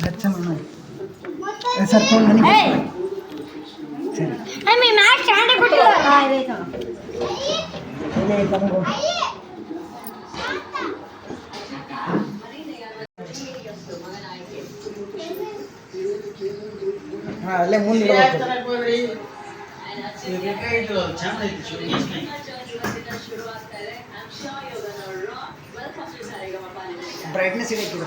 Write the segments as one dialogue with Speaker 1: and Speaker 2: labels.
Speaker 1: अच्छा मानो सर तो नहीं सर
Speaker 2: आई मैं मैच चांटे ಕೊಟ್ಟಿಲ್ಲ ಹಾಂ ಇದೆ
Speaker 1: ले तमगो हां ले ಮುಂದೆ ಇಡಬೇಕು ಇದು ಚಾನಲ್ ಐತಿ ಬ್ರೈಟ್ನೆಸ್ ಇಡಕ್ಕೆ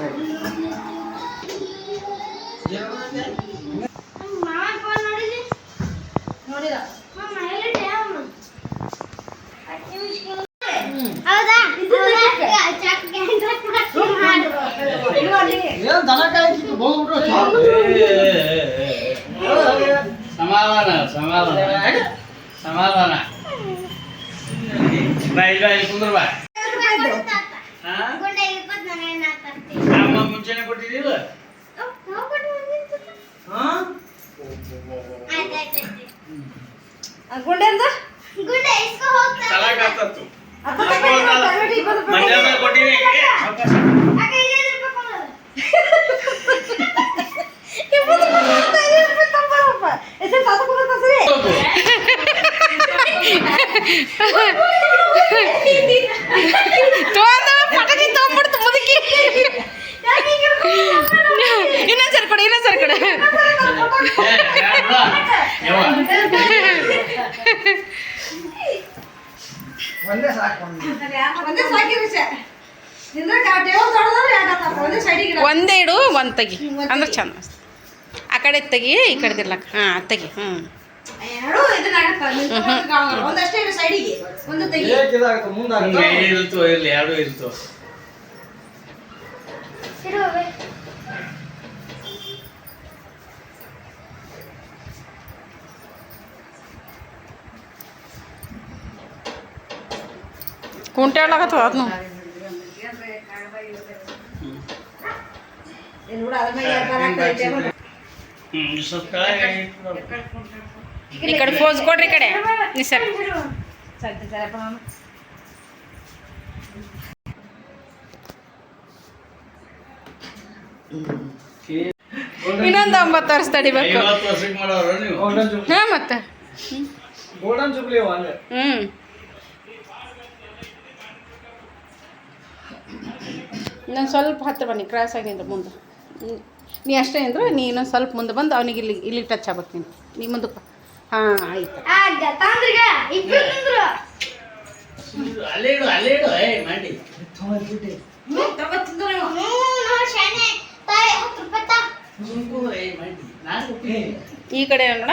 Speaker 3: ಸಮಾಧಾನ ಸಮಾಧಾನ ಕುಂದ್ರ ಬಾ ಮುಂಚೆನೆ ಕೊಟ್ಟಿದ್ದೀರ
Speaker 2: ಗುಂಡೆ
Speaker 3: ಕೊಟ್ಟಿನಿ
Speaker 2: ಇನ್ನೊಂದ್ಸರಿ ಕೊಡಿ
Speaker 1: ಒಂದೇ ಸಾಕು
Speaker 2: ಒಂದೇ ಇಡು ಒಂದು ತೆಗಿ ಅಂದ್ರೆ ಚಂದ ಆ ಕಡೆ ತೆಗಿ ಈ ಕಡೆ ಇರ್ಲಕ್ಕ ಹಾಂ ತೆಗಿ
Speaker 3: ಇಲ್ತು ಇರ್ಲಿ ಎರಡು ಇಲ್ತು
Speaker 2: ಕುಂಟೆ ಆಡ್ಲಾಕತ್ತವ ಅದನ್ನು ಈ ಕಡೆ ಪೋಸ್ ಕೊಡ್ರಿ ಈ ಕಡೆ ನೀ ಸರ್ ಇನ್ನೊಂದು 9 ವರ್ಷ ತಡಿಬೇಕು ಹಾಂ ಮತ್ತೆ
Speaker 1: ಗೋಲ್ಡನ್ ಜುಬ್ಲಿ
Speaker 2: ಇನ್ನೊಂದು ಸ್ವಲ್ಪ ಹತ್ತಿರ ಬನ್ನಿ ಕ್ರಾಸ್ ಆಗಿಂದ ಮುಂದೆ ನೀ ಅಷ್ಟೇ ಅಂದ್ರೆ ನೀ ಇನ್ನೊಂದು ಸ್ವಲ್ಪ ಮುಂದೆ ಬಂದು ಅವನಿಗೆ ಇಲ್ಲಿ ಟಚ್ ಆಗ್ಬೇಕು ನೀ ಮುಂದಕ್ಕೆ ಹಾಂ ಆಯ್ತು
Speaker 3: ಮಾಡಿ
Speaker 2: ಈ ಕಡೆ ನೋಡ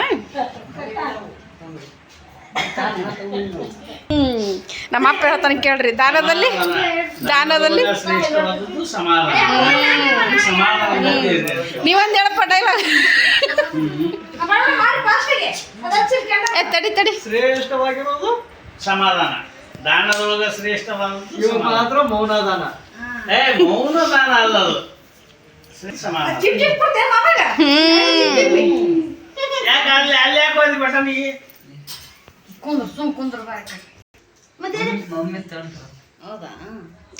Speaker 2: ನಮ್ಮ ಅಪ್ಪ ಹೇಳ್ತಾನೆ ಕೇಳ್ರಿ ದಾನದಲ್ಲಿ ನೀವೊಂದು ಹೇಳಪ್ಪ ಡೈಲಾಗ್ ತಡಿ
Speaker 1: ಶ್ರೇಷ್ಠವಾಗಿರೋದು
Speaker 3: ಸಮಾಧಾನ ದಾನದೊಳಗ ಶ್ರೇಷ್ಠವಾದದ್ದು
Speaker 1: ಮಾತ್ರ ಮೌನದಾನ
Speaker 3: ಮೌನದಾನ ಅಲ್ಲ ಅದು ಸಮಾಧಾನ ಯಾಕೆ ಅಲ್ಲಿ ಯಾಕೆ ಹೋದ್ರಿ ಬಟನಿಗೆ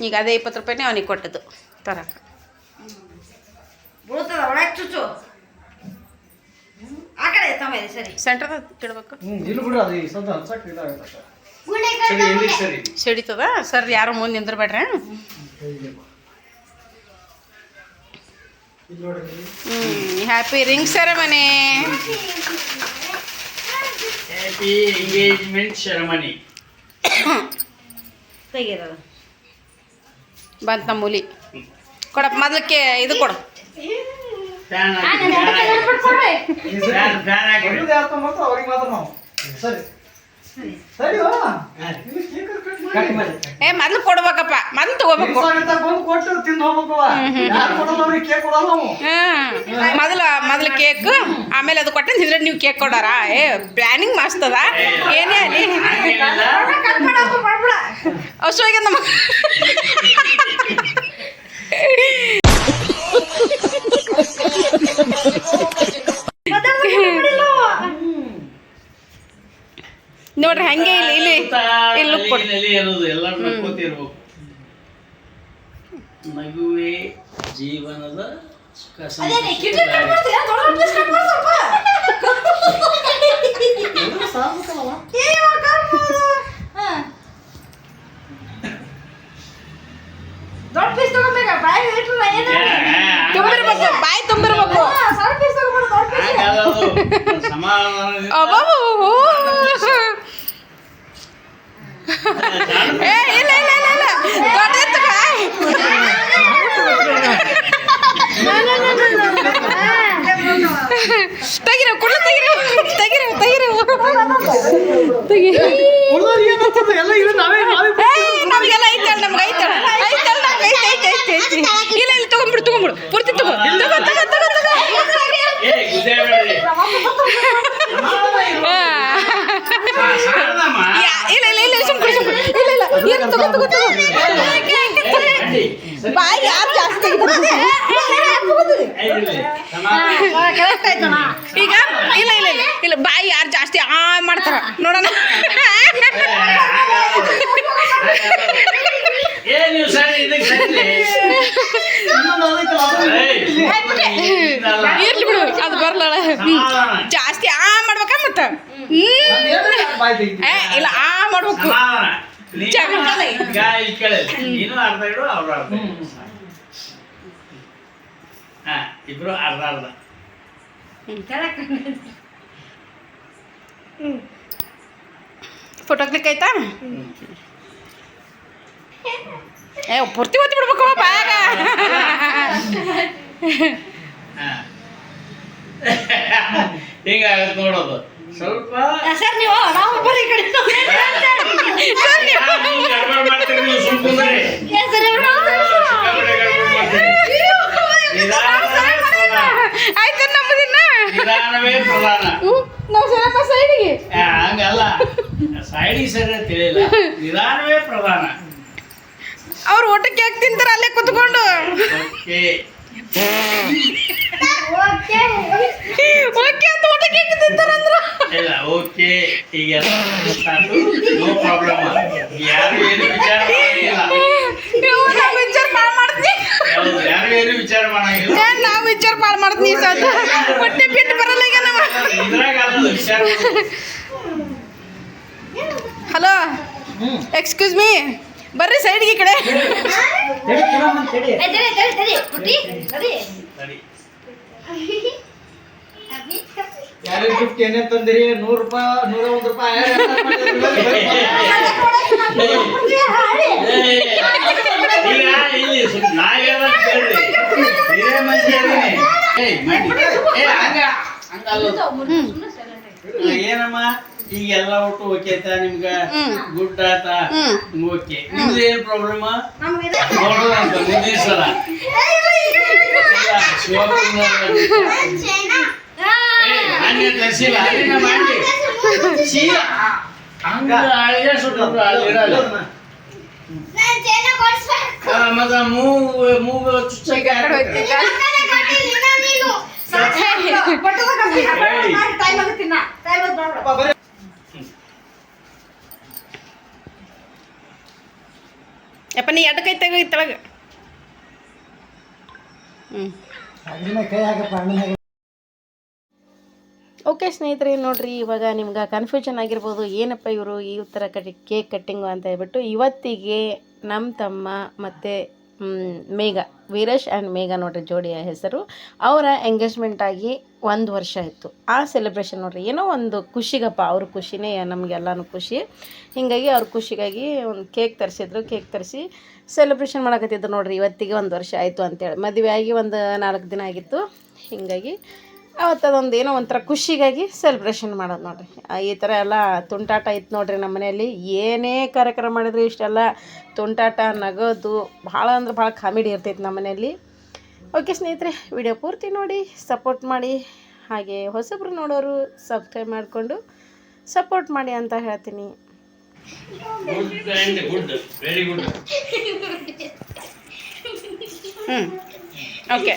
Speaker 2: ಈಗ ಅದೇ 20 ರೂಪಾಯಿನೇ ಅವನಿಗೆ ಕೊಟ್ಟದ್ದು ತರಕ ಸೆಂಟರ್ ಇಡ್ಬೇಕು ಸಿಡಿತದ ಸರ್ ಯಾರು ಮುಂದೆ ನಿಂದ್ರಬೇಡ್ರಿ happy ring ceremony
Speaker 3: happy engagement ceremony
Speaker 2: ತೆಗಿರೋದು ಬಂತ ನಮ್ಮ ಮೂಲಿ ಕೊಡಪ್ಪ ಮೊದಲಕ್ಕೆ ಇದು ಕೊಡು ಏ ಮೊದ್ಲು ಕೊಡ್ಬೇಕಪ್ಪ ಮೊದ್ಲು ತಗೋಬೇಕು ಮೊದಲು ಕೇಕ್ ಆಮೇಲೆ ಅದು ಕೊಟ್ಟು ಹಿಂದ್ರೆ ನೀವು ಕೇಕ್ ಕೊಡಾರ ಏ ಪ್ಲಾನಿಂಗ್ ಮಸ್ತ್ ಅದ ಏನೇ ಅಲ್ಲಿ ಅಷ್ಟೊಳಗೆ ನಮ್ಮ ನೋಡ್ರಿ ಹಂಗೆ ಇಲ್ಲಿ
Speaker 3: ನಗುವೆ ಜೀವನದ
Speaker 4: ದೊಡ್ಡ ಪೀಸ್ ತಗೋಬೇಕ ಬಾಯಿ ಇಟ್ರಲ್ಲ ಏನು
Speaker 2: ತುಂಬಿರ್ಬೇಕು ಬಾಯಿ ತುಂಬಿರ್ಬೇಕು
Speaker 4: ಸಣ್ಣ ಪೀಸ್ ತಗೋಬೇಡ ದೊಡ್ಡ ಪೀಸ್
Speaker 3: ಸಮಾಧಾನ
Speaker 2: ಅಬ್ಬಬ್ಬಬ್ಬಬ್ಬೋ. ಏ ಇಲ್ಲ ಇಲ್ಲ ಇಲ್ಲ ಇಲ್ಲ ದೊಡ್ಡದು ತಗೋ. ತೆಗಿರೋ ಕುಳ್ಳು ತೆಗಿರೋ ತೆಗಿರೋ ತೆಗಿರೋ ತೆಗಿ
Speaker 1: ಎಲ್ಲ ಇದು ನಾವೇ
Speaker 2: ನಮಗೆಲ್ಲ ಐತಲ್ಲ ನಮ್ಗೆ ಐತಲ್ಲ ಐತಲ್ಲ ನಮ್ಗೆ ಐತೆ ಐತೆ ಐತೆ ಐತೆ ಇಲ್ಲ ಇಲ್ಲ ತಗೊಂಬಿಡು ತಗೊಂಬಿಡು ಪೂರ್ತಿ ತಗೋ ತಗೋ ತಗೋ ತಗೋ ತಗೋ
Speaker 3: ಏ ಗುದ್ದೇಬೇಡ್ರಿ ಸಾರದಮ್ಮ
Speaker 2: ಇಲ್ಲ ಇಲ್ಲ ಇಲ್ಲ ಸುಮ್ಕು ಸುಮ್ಕು ಇಲ್ಲ ಇಲ್ಲ ಏನು ತಗೋ ತಗೋ ತಗೋ ಬಾಯಿ ಯಾರು ಜಾಸ್ತಿ ತೆಗಿತಾರೆ ಈಗ ಇಲ್ಲ ಇಲ್ಲ ಇಲ್ಲ ಇಲ್ಲ ಬಾಯಿ ಯಾರು ಜಾಸ್ತಿ ಆ ಮಾಡ್ತಾರ ನೋಡೋಣ
Speaker 3: ಏ ನೀವು ಸರಿ ಇದಕ್ಕೆ ಸರಿ
Speaker 2: ಇರ್ಲಿ ಬಿಡು ಅದು ಬರ್ಲಳ ಜಾಸ್ತಿ ಆ ಮಾಡ್ಬೇಕ ಮತ್ತ ಇಲ್ಲ ಆ ಮಾಡ್ಬೇಕು
Speaker 3: ಈಗ ಇಲ್ಲಿ ಕೇಳಿ ನೀನು ಅರ್ಧ ಇಡು ಅವ್ರು ಅರ್ಧ ಹಾ ಇಬ್ರು ಅರ್ಧ ಅರ್ಧ
Speaker 2: ಫೋಟೋ ಕ್ಲಿಕ್ ಆಯ್ತಾ ಏ ಪೂರ್ತಿ ಒತ್ತಿ ಬಿಡ್ಬೇಕು ಬಾಯಾಗ
Speaker 3: ಹಿಂಗಾಗತ್ತೆ ನೋಡೋದು ಸ್ವಲ್ಪ
Speaker 4: ಸರ್ ನೀವು ನಾವು ಬರೀ ಕಡೆ
Speaker 3: ಗಡ್ಬಡ್ ಮಾಡ್ತೀರಿ ನೀವು ಸುಮ್ ಕುಂದ್ರಿ
Speaker 2: ಆಯ್ತು ನಮ್ಮದಿನ್ನ
Speaker 3: ನಿಧಾನವೇ ಪ್ರಧಾನ
Speaker 2: ನಾವು ಸ್ವಲ್ಪ ಸೈಡಿಗೆ
Speaker 3: ಹಂಗಲ್ಲ ಸೈಡಿಗೆ ಸರಿ ತಿಳಿಲ್ಲ ನಿಧಾನವೇ ಪ್ರಧಾನ
Speaker 2: ಅವ್ರು ಊಟಕ್ಕೆ ಯಾಕೆ ತಿಂತಾರ ಅಲ್ಲೇ ಕುತ್ಕೊಂಡು
Speaker 3: ಓಕೆ
Speaker 2: ಓಕೆ ಅಂತ ಊಟಕ್ಕೆ ಯಾಕೆ ತಿಂತಾರಂದ್ರ
Speaker 3: ಇಲ್ಲ ಓಕೆ ಈಗ ನೋ ಪ್ರಾಬ್ಲಮ್ ಯಾರು ಏನು ವಿಚಾರ ಮಾಡಂಗಿಲ್ಲ
Speaker 2: ನಾವು ವಿಚಾರ ಮಾಡ್ತೀವಿ
Speaker 3: ಹೌದು ಯಾರು ಏನು ವಿಚಾರ ಮಾಡಂಗಿಲ್ಲ
Speaker 2: ನಾವು ವಿಚಾರ ಮಾಡ್ತೀನಿ ಸತ ಹೊಟ್ಟೆ ಬಿಟ್ಟು ಬರಲ್ಲ ಈಗ ನಮ್ಮ
Speaker 3: ಇದ್ರಾಗ ಅಲ್ಲ ವಿಚಾರ
Speaker 2: ಹಲೋ ಎಕ್ಸ್ಕ್ಯೂಸ್ ಮೀ ಬರ್ರಿ ಸೈಡ್ಗೆ ಈ ಕಡೆ
Speaker 3: ಸರಿ
Speaker 1: ಯಾರು ಗಿಫ್ಟ್ ಏನೇ ತಂದಿರಿ 100 ರೂಪಾಯಿ 101 ರೂಪಾಯಿ
Speaker 3: ಈಗ ಇಲ್ಲಿ ನಾ ಹೇಳೋದು ಕೇಳ್ರಿ ಹಿರೇ ಮಂದಿ ಅದೀನಿ ಏಯ್ ಮಾಡಿ ಏ ಹಂಗಲ್ಲ ಏನಮ್ಮ ಈಗ ಎಲ್ಲ ಒಟ್ಟು ಓಕೆ ಆಯ್ತಾ ನಿಮ್ಗ ಗುಡ್ ಆಯ್ತಾ ಓಕೆ ನಿಮ್ದು ಏನ್ ಪ್ರಾಬ್ಲಮ್ ನೋಡೋದಂತ ಮುಂದಿನ ಸಲ ಹಂಗೆ ತರಿಸಿಲ್ಲ ಅಲ್ಲಿನ ಮಾಡಿ ಹಂಗ ಅಳಿಗೆ ಸುಟ್ಟು ಅಲ್ಲಿರಲ್ಲ ಮತ್ತ ಮೂಗು ಚುಚ್ಚಕ್ಕೆ
Speaker 2: ಯಪ್ಪ ನೀ ಎಡ್ ಕೈ ತೆಗೋ ಇತ್ತಳಗ
Speaker 1: ಕೈ ಹಾಕಪ್ಪ
Speaker 2: ಓಕೆ ಸ್ನೇಹಿತರೆ ನೋಡ್ರಿ ಇವಾಗ ನಿಮ್ಗೆ ಕನ್ಫ್ಯೂಷನ್ ಆಗಿರ್ಬೋದು ಏನಪ್ಪ ಇವರು ಈ ಥರ ಕೇಕ್ ಕಟ್ಟಿಂಗು ಅಂತ ಹೇಳ್ಬಿಟ್ಟು ಇವತ್ತಿಗೆ ನಮ್ಮ ತಮ್ಮ ಮತ್ತು ಮೇಘ ವೀರೇಶ್ ಆ್ಯಂಡ್ ಮೇಘ ನೋಡ್ರಿ ಜೋಡಿಯ ಹೆಸರು ಅವರ ಎಂಗೇಜ್ಮೆಂಟ್ ಆಗಿ 1 ವರ್ಷ ಆಯಿತು. ಆ ಸೆಲೆಬ್ರೇಷನ್ ನೋಡ್ರಿ ಏನೋ ಒಂದು ಖುಷಿಗಪ್ಪ ಅವ್ರ ಖುಷಿನೇ ನಮಗೆಲ್ಲನೂ ಖುಷಿ. ಹೀಗಾಗಿ ಅವ್ರ ಖುಷಿಗಾಗಿ ಒಂದು ಕೇಕ್ ತರಿಸಿದ್ರು. ಕೇಕ್ ತರಿಸಿ ಸೆಲೆಬ್ರೇಷನ್ ಮಾಡಕತ್ತಿದ್ರು ನೋಡ್ರಿ. ಇವತ್ತಿಗೆ 1 ವರ್ಷ ಆಯಿತು ಅಂತೇಳಿ ಮದುವೆ ಆಗಿ ಒಂದು 4 ದಿನ ಆಗಿತ್ತು. ಹೀಗಾಗಿ ಅವತ್ತು ಅದೊಂದು ಏನೋ ಒಂಥರ ಖುಷಿಗಾಗಿ ಸೆಲೆಬ್ರೇಷನ್ ಮಾಡೋದು ನೋಡ್ರಿ. ಈ ಥರ ಎಲ್ಲ ತುಂಟಾಟ ಇತ್ತು ನೋಡ್ರಿ ನಮ್ಮ ಮನೆಯಲ್ಲಿ. ಏನೇ ಕಾರ್ಯಕ್ರಮ ಮಾಡಿದ್ರು ಇಷ್ಟೆಲ್ಲ ತುಂಟಾಟ ನಗೋದು ಭಾಳ ಅಂದ್ರೆ ಭಾಳ ಕಾಮಿಡಿ ಇರ್ತೈತೆ ನಮ್ಮ ಮನೆಯಲ್ಲಿ. ಓಕೆ ಸ್ನೇಹಿತರೆ, ವಿಡಿಯೋ ಪೂರ್ತಿ ನೋಡಿ ಸಪೋರ್ಟ್ ಮಾಡಿ. ಹಾಗೆ ಹೊಸಬ್ರು ನೋಡೋರು ಸಬ್ಸ್ಕ್ರೈಬ್ ಮಾಡಿಕೊಂಡು ಸಪೋರ್ಟ್ ಮಾಡಿ ಅಂತ ಹೇಳ್ತೀನಿ.
Speaker 3: Good and good, very good.
Speaker 2: Okay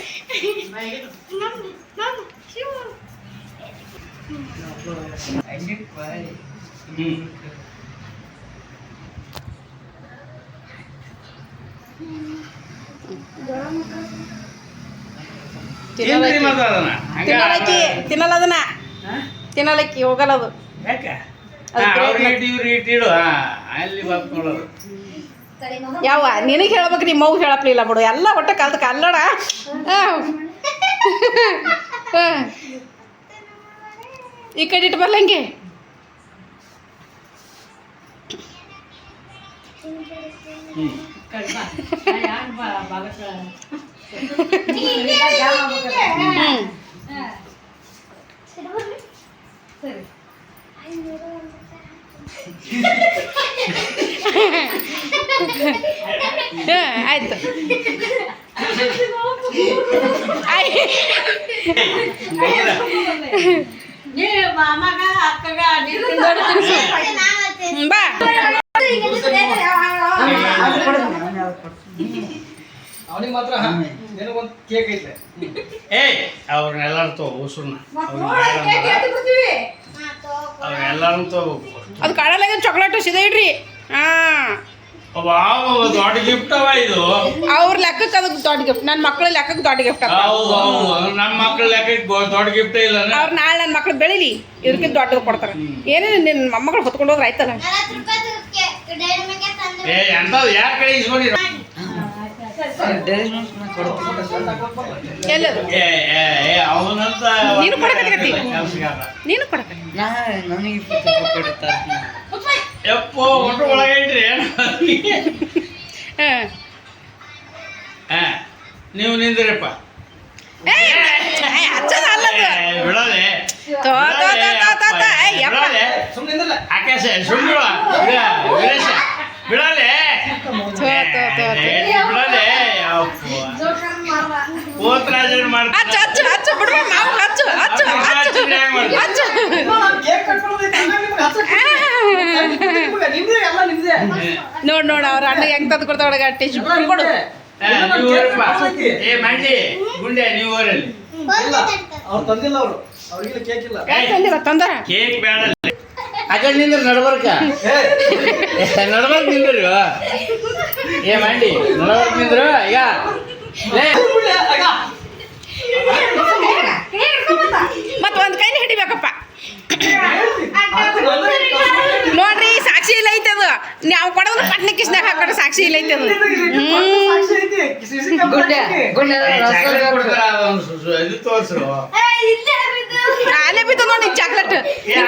Speaker 3: ತಿನ್ರಿ ಮತ್ತೆ ಅದನ್ನ
Speaker 2: ತಿನ್ನಲಕ್ಕಿ ತಿನ್ನಲ್ಲ ಅದನ್ನ ತಿನ್ನಲಕ್ಕಿ ಹೋಗಲ್ಲ ಅದು
Speaker 3: ಯಾಕೆ
Speaker 2: ಅದು
Speaker 3: ಅವ್ರು ಇಟ್ಟು ಇಟ್ಟಿಡು ಅಲ್ಲಿ ಬಂದು ನೋಡೋದು
Speaker 2: ಯಾವ ನಿನಗೆ ಹೇಳ್ಬೇಕು ನಿಮ್ಮ ಮಗು ಹೇಳಪ್ಲಿಲ್ಲ ಬಿಡು ಎಲ್ಲ ಒಟ್ಟ ಕಲ್ತ ಕಲ್ಲಡ ಈ ಕಡೆ ಇಟ್ಟು ಬರ್ಲಂಗೆ ಆಯ್ತು ಬಾ
Speaker 1: ಅವನಿಗೆ ಮಾತ್ರ ನಿನಗೊಂದು ಕೇಕ್ ಐತೆ
Speaker 3: ಅವ್ರನ್ನೆಲ್ಲರೂ ತಗೋ ಉಸುರ್ನ ಅವ್ರನ್ನೆಲ್ಲರೂ ತಗೋಬೇಕು
Speaker 2: ಅದು ಕಾಡಲಾಗ ಚಾಕ್ಲೇಟ್ ಸಿದ ಇಡ್ರಿ ಹಾಂ
Speaker 3: ದೊಡ್ಡ ಗಿಫ್ಟ್ ಅವ ಇದು
Speaker 2: ಅವ್ರ ಲೆಕ್ಕಕ್ಕೆ ಅದು ದೊಡ್ಡ ಗಿಫ್ಟ್ ನನ್ನ ಮಕ್ಕಳ ಲೆಕ್ಕಕ್ಕೆ ದೊಡ್ಡ ಗಿಫ್ಟ್
Speaker 3: ಹೌದು ಹೌದು ನಮ್ಮ ಮಕ್ಳ ಲೆಕ್ಕಕ್ಕೆ ದೊಡ್ಡ ಗಿಫ್ಟ್ ಇಲ್ಲ
Speaker 2: ಅವ್ರು ನಾಳೆ ನನ್ನ ಮಕ್ಳು ಬೆಳಿಲಿ ಇದಕ್ಕಿಂತ ದೊಡ್ಡದು ಕೊಡ್ತಾರೆ ಏನೇನು ನಿನ್ನ ಮೊಮ್ಮಗಳು ಹೊತ್ಕೊಂಡು ಹೋದ್ರೆ ಆಯ್ತಲ್ಲ
Speaker 3: ಎಂಥದ್ದು ಯಾರ ಕಡೆ ಇಸ್ಕೊಂಡಿರ
Speaker 2: ಎಲ್ಲದು
Speaker 3: ಅವನಂತ
Speaker 2: ನೀನು ಕೊಡಕತ್ತಿ ನೀನು ಕೊಡಕತ್ತಿ
Speaker 3: ಯಪ್ಪೋ ಒಟ್ಟು ಒಳಗೆ ಇಡ್ರಿ ನೀವು ನಿಂದ್ರಪ್ಪ ಬಿಡೋದೆ
Speaker 1: ಸುಮ್ಮನೆ
Speaker 3: ಆಕಾಶ ಸುಳ್ಳು ವೀರೇಶ ಬಿಡೋದೆ ಬಿಡೋದೆ ಕೋತ್ರಾಜನ್ ಮಾಡ್ತಾರೆ
Speaker 2: ಹಚ್ಚು ಹಚ್ಚು ಬಿಡ್ಬ ಮಾವು ಹಚ್ಚು ಹಚ್ಚು ಹಚ್ಚು ಹಚ್ಚು
Speaker 1: ಕೇಕ್ ಕಟ್ಕೊಳ್ಳೋದೈತೆ ನಿಮ್ದೇ ಎಲ್ಲ ನಿಮ್ದೇ
Speaker 2: ನೋಡ್ ನೋಡ ಅವ್ರ ಅಣ್ಣ ಹೆಂಗ್ ತಂದು ಕೊಡ್ತಾವ ಟಿಶ್ಯೂ ಕೊಡು
Speaker 3: ಏ ಮಂಡಿ ಗುಂಡೆ ನೀವು ಊರಲ್ಲಿ
Speaker 1: ಇಲ್ಲ ಅವ್ರು ತಂದಿಲ್ಲ ಅವರು ಅವ್ರಿಗೆ ಕೇಕ್ ಇಲ್ಲ
Speaker 2: ತಂದಿಲ್ಲ ತಂದಾರ
Speaker 3: ಕೇಕ್ ಬೇಡ ಆ ಕಡೆ ನಿಂದ್ರಿ ನಡ್ಬರ್ಕ ನಡ್ಬರ್ಕ್ ನಿಂದ್ರಿ ಏ ಮಂಡಿ ನಡ್ಬರ್ಕ್ ನಿಂದ್ರು ಈಗ
Speaker 2: ಮತ್ತ ಒಂದ್ ಕೈಲಿ ಹಿಡಿಬೇಕಪ್ಪ ನೋಡ್ರಿ ಸಾಕ್ಷಿ ಇಲ್ಲ ಐತೆ ಅದು ನಾವು ಕೊಡೋದು ಪಟ್ನ ಕಿಸ್ನಾಗ ಹಾಕೋಣ ಸಾಕ್ಷಿ ಇಲ್ಲ ಐತೆ ಅದು
Speaker 3: ಇದು ತೋರ್ಸ್ರು
Speaker 2: ಅಲ್ಲೇ ಬಿದ್ದು ನೋಡಿ ಚಾಕ್ಲೇಟ್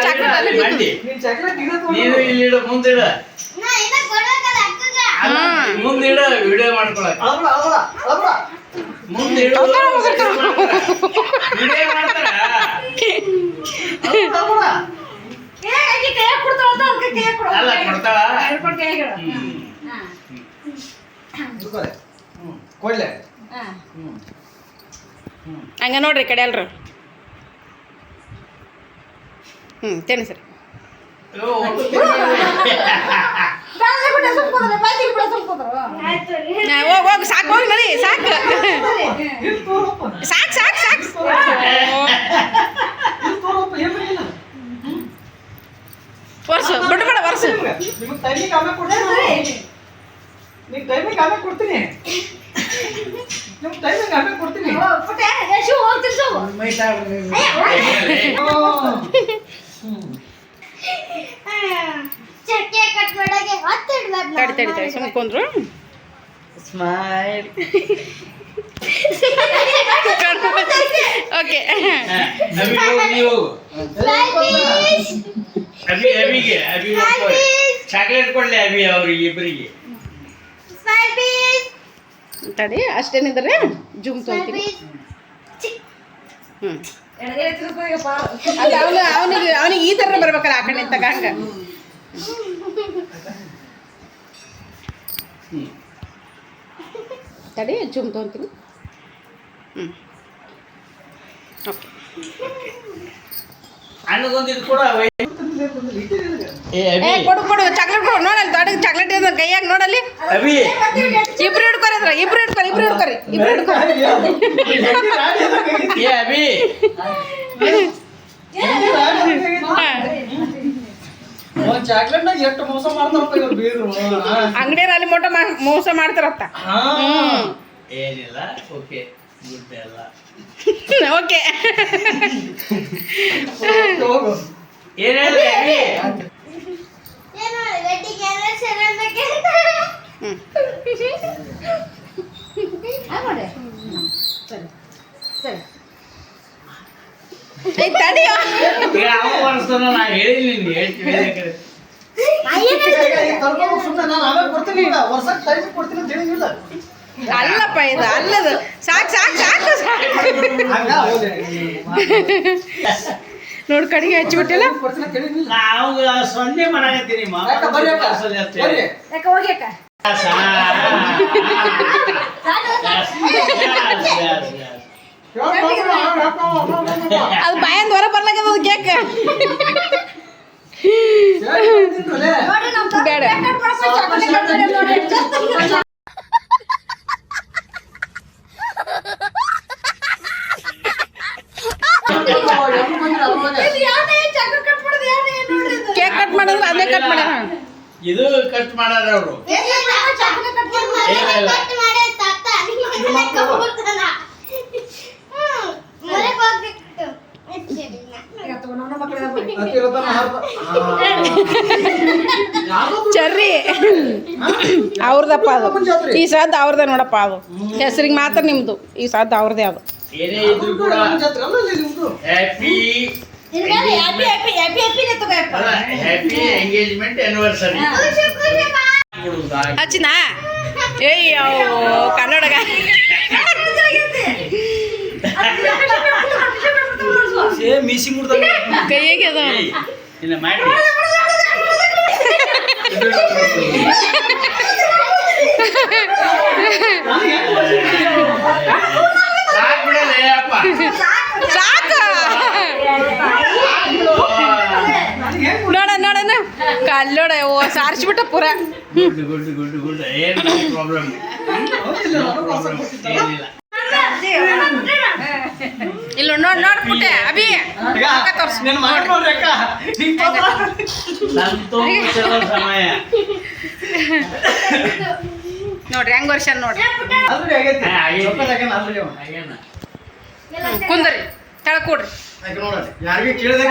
Speaker 2: ಚಾಕ್ಲೇಟ್ ಅಲ್ಲೇ ಬಿದ್ದು
Speaker 3: ನೀನು ಇಲ್ಲಿ ಇಡು ಮುಂದಿಡ ಮುಂದಿಡ ವಿಡಿಯೋ ಮಾಡ್ಕೊಳಕ್ ಮುಂದಿಡು ವಿಡಿಯೋ ಮಾಡ್ತಾರ ಅಲ್ಲ ಕೊಡ್ತಾಳ
Speaker 1: ಕೊಡ್ಲೆ
Speaker 2: ಹಂಗ ನೋಡ್ರಿ ಈ ಕಡೆ ಎಲ್ರು ತೇನೆ ಸರಿ ಹೋಗ್ ಸಾಕು ಹೋಗಿ ನಡಿ ಸಾಕು ಸಾಕು ಸಾಕು ಸಾಕು ವರ್ಷ ಬಿಟ್ಟು ಬೇಡ ವರ್ಷ
Speaker 1: ನಿಮಗೆ ಟೈಮಿಂಗ್ ಆಮೇಲೆ ಕೊಡ್ತೀನಿ ನಿಮ್ಗೆ ಟೈಮಿಂಗ್ ಆಮೇಲೆ ಕೊಡ್ತೀನಿ ನಿಮ್ಗೆ ಟೈಮಿಂಗ್ ಆಮೇಲೆ ಕೊಡ್ತೀನಿ
Speaker 2: ತಡಿ ತಡಿ ತಡಿ ಸುಮ್ಕೊಂಡ್ರು
Speaker 1: ಸ್ಮೈಲ್
Speaker 2: ಓಕೆ
Speaker 3: ನೀವು ಅಭಿಗೆ ಚಾಕ್ಲೇಟ್ ಕೊಡ್ಲಿ ಅಭಿ ಅವ್ರಿಗೆ ಇಬ್ಬರಿಗೆ
Speaker 2: ತಡಿ ಅಷ್ಟೇನಿದ್ರೆ ಜುಮ್ ತೊಂತೀನಿ ಅದು ಅವನಿಗೆ ಈ ಥರ ಬರ್ಬೇಕಲ್ಲ ಆ ಕಡೆ ನಿಂತಾಗ ಹಂಗ ತಡಿ ಜುಮ್ ತೊಂತೀನಿ ಓಕೆ
Speaker 3: ಅಣ್ಣಗೊಂದಿದ್ದು ಕೂಡ
Speaker 2: ಕೊಡು ಕೊಡು ಚಾಕ್ಲೇಟ್ ಕೊಡು ನೋಡಲ್ಲಿ ದೊಡ್ಡ ಚಾಕ್ಲೇಟ್ ಇದೆ ಕೈಯಾಗ ನೋಡಲ್ಲಿ
Speaker 3: ಅಭಿ
Speaker 2: ಇಬ್ರು ಹಿಡ್ಕೊರಿದ್ರ ಇಬ್ರು ಹಿಡ್ಕೊರಿ
Speaker 3: ಏ ಅಭಿ
Speaker 1: ಒಂದ್ ಚಾಕ್ಲೇಟ್ ನಾಗ ಎಷ್ಟು ಮೋಸ ಮಾಡ್ತಾರಪ್ಪ ಇವ್ರು ಬೀರು
Speaker 2: ಅಂಗಡಿಯವ್ರು ಅಲ್ಲಿ ಮೋಸ ಮಾಡ್ತಾರತ್ತ
Speaker 3: ಏನಿಲ್ಲ ಓಕೆ ಗುಡ್ ಎಲ್ಲ
Speaker 2: ಓಕೆ
Speaker 1: ಹೋಗು
Speaker 3: ಏನ್ ಹೇಳಿದೆ ಅವಿ?
Speaker 2: ತಡಿಯೋ
Speaker 3: ಈಗ ಅವ ಬರ್ಸ್ತಾನ, ನಾ ಹೇಳಿಲ್ಲ ನೀನು ಹೇಳ್ತೀನಿ
Speaker 1: ಸುಮ್ಮನೆ ನಾನು ಆಮೇಲೆ ಕೊಡ್ತೀನಿ ಈಗ ವರ್ಷಕ್ಕೆ ಟೈಮ್ ಕೊಡ್ತೀನಿ ಅಂತ ಹೇಳಿಲ್ಲ
Speaker 2: ಅಲ್ಲಪ್ಪ ಇದು ಅಲ್ಲದು ಸಾಕು ಸಾಕು ಸಾಕು ಸಾಕು
Speaker 1: ಹಂಗ
Speaker 2: ನೋಡ್ ಕಡೆಗೆ ಹಚ್ಚಿಬಿಟ್ಟಿಲ್ಲ
Speaker 1: ಕೊಡ್ತೀನಿ ಅಂತ ಹೇಳಿಲ್ಲ
Speaker 3: ನಾವು ಸೊನ್ನೆ ಮಾಡಾಕತ್ತೀನಿ
Speaker 1: ಯಾಕ ಬರ್ರಿ ಅಕ್ಕ, ಬರ್ರಿ.
Speaker 4: ಯಾಕೆ ಹೋಗ್ಯಾಕ
Speaker 2: ಅದು ಬಾಯಿಂದ ಹೊರ ಬರ್ಲಾಗದ ಅದು ಕೇಕ್
Speaker 4: ನೋಡಿ ನಮ್ಮ
Speaker 2: ಬೇಡ.
Speaker 4: ಚಾಕ್ಲೇಟ್ ಕಟ್ ಮಾಡಿ ನೋಡಿ ಇದು ಯಾನೇ ಚಾಕ್ಲೇಟ್ ಕಟ್ ಮಾಡೋದು ಯಾನೇ ನೋಡ್ರಿ ಇದು
Speaker 2: ಕೇಕ್ ಕಟ್ ಮಾಡಿದ್ರೆ ಅದೇ ಕಟ್ ಮಾಡ್ಯಾರ
Speaker 3: ಇದು ಕಟ್ ಮಾಡಾರ ಅವರು.
Speaker 4: ಚಾಕ್ಲೇಟ್ ಕಟ್
Speaker 2: ಚರ್ರಿ ಅವ್ರದಪ್ಪ ಅದು ಈ ಸಾದ್ ಅವ್ರದೇ ನೋಡಪ್ಪ ಅದು ಹೆಸರಿಗೆ ಮಾತ್ರ ನಿಮ್ದು ಈ ಸಾದ್ ಅವ್ರದೇ ಅದು
Speaker 3: ಏನೇ ಇದ್ರು ಕೂಡ ಹ್ಯಾಪಿ ಹ್ಯಾಪಿ ಎಂಗೇಜ್ಮೆಂಟ್ ಆನಿವರ್ಸರಿ.
Speaker 2: ಹಚ್ಚಿನಾ ಏಯ್ ಕನ್ನಡಗ
Speaker 1: ಮೀಸಿ ಮುಡ್ದಾಗ
Speaker 2: ಕೈಯಾಗೆ ಅದು
Speaker 3: ಇನ್ನ ಮಾಡಿ ಸಾಕ್ ಬಿಡಲೇ ಅಪ್ಪ.
Speaker 2: ಸಾಕು ನೋಡ ನೋಡಣ ಕಲ್ಲೋಡ ಓ ಸಾರಿಸ್ಬಿಟ್ಟ ಪೂರ
Speaker 3: ಗುಡ್ ಏನು ಪ್ರಾಬ್ಲಮ್ ಏನಿಲ್ಲ.
Speaker 2: ಇಲ್ಲ ನೋಡ್ ಪುಟ್ಟೆ ಅಭಿ
Speaker 1: నేను మాట్లాడు రేఖ
Speaker 3: ಸಂತೋಷದ ಸಮಯ.
Speaker 2: ನೋಡ್ರಿ ಹೆಂಗ್ ವರ್ಷ ನೋಡ್ರಿ
Speaker 1: ಆಲ್ರೆಡಿ ಆಗೈತಿ
Speaker 3: ಆಗೈತಿ.
Speaker 1: ಜೊತೆಗೆ ಆಲ್ರೆಡಿ
Speaker 3: ಹಾಗೇನ
Speaker 2: ಕುಂದ್ರಿ ತಳ ಕೊಡ್ರಿ
Speaker 1: ಯಾರಿಗೆ ಕೇಳದೆ